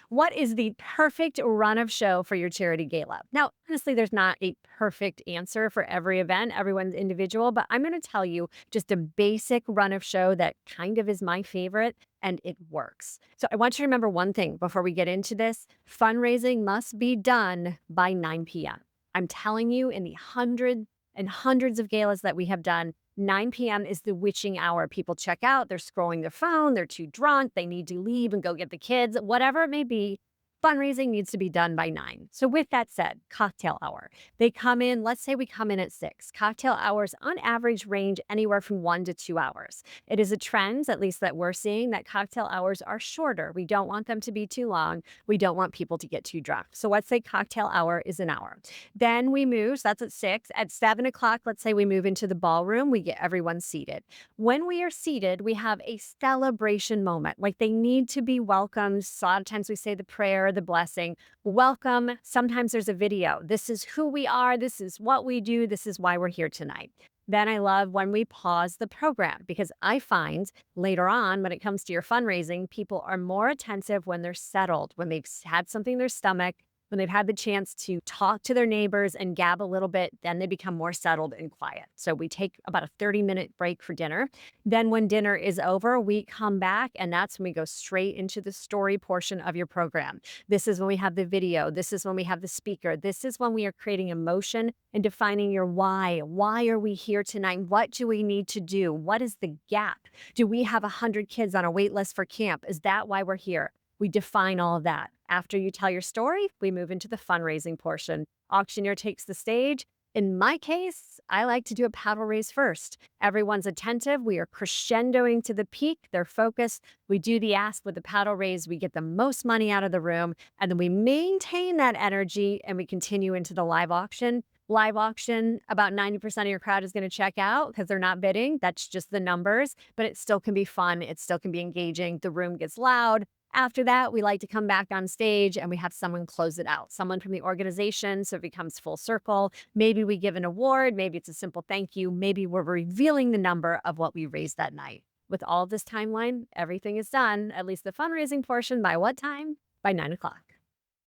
What is the perfect run of show for your charity gala? Now, honestly, there's not a perfect answer for every event. Everyone's individual, but I'm going to tell you just a basic run of show that kind of is my favorite and it works. So I want you to remember one thing before we get into this. Fundraising must be done by 9 p.m. I'm telling you, in the hundreds of galas that we have done, 9 p.m. is the witching hour. People check out, they're scrolling their phone, they're too drunk, they need to leave and go get the kids, whatever it may be. Fundraising needs to be done by 9. So, with that said, cocktail hour. They come in, let's say we come in at 6. Cocktail hours on average range anywhere from 1 to 2 hours. It is a trend, at least that we're seeing, that cocktail hours are shorter. We don't want them to be too long. We don't want people to get too drunk. So, let's say cocktail hour is an hour. Then we move, so that's at 6. At 7 o'clock, let's say we move into the ballroom, we get everyone seated. When we are seated, we have a celebration moment. Like they need to be welcomed. So a lot of times we say the prayer, the blessing, welcome. Sometimes there's a video. This is who we are. This is what we do. This is why we're here tonight. Then I love when we pause the program because I find later on, when it comes to your fundraising, people are more attentive when they're settled, when they've had something in their stomach, when they've had the chance to talk to their neighbors and gab a little bit, then they become more settled and quiet. So we take about a 30-minute break for dinner. Then when dinner is over, we come back and that's when we go straight into the story portion of your program. This is when we have the video. This is when we have the speaker. This is when we are creating emotion and defining your why. Why are we here tonight? What do we need to do? What is the gap? Do we have 100 kids on a wait list for camp? Is that why we're here? We define all of that. After you tell your story, we move into the fundraising portion. Auctioneer takes the stage. In my case, I like to do a paddle raise first. Everyone's attentive. We are crescendoing to the peak. They're focused. We do the ask with the paddle raise. We get the most money out of the room. And then we maintain that energy and we continue into the live auction. Live auction, about 90% of your crowd is going to check out because they're not bidding. That's just the numbers, but it still can be fun. It still can be engaging. The room gets loud. After that, we like to come back on stage and we have someone close it out, someone from the organization. So it becomes full circle. Maybe we give an award. Maybe it's a simple thank you. Maybe we're revealing the number of what we raised that night. With all of this timeline, everything is done, at least the fundraising portion, by what time? By 9 o'clock.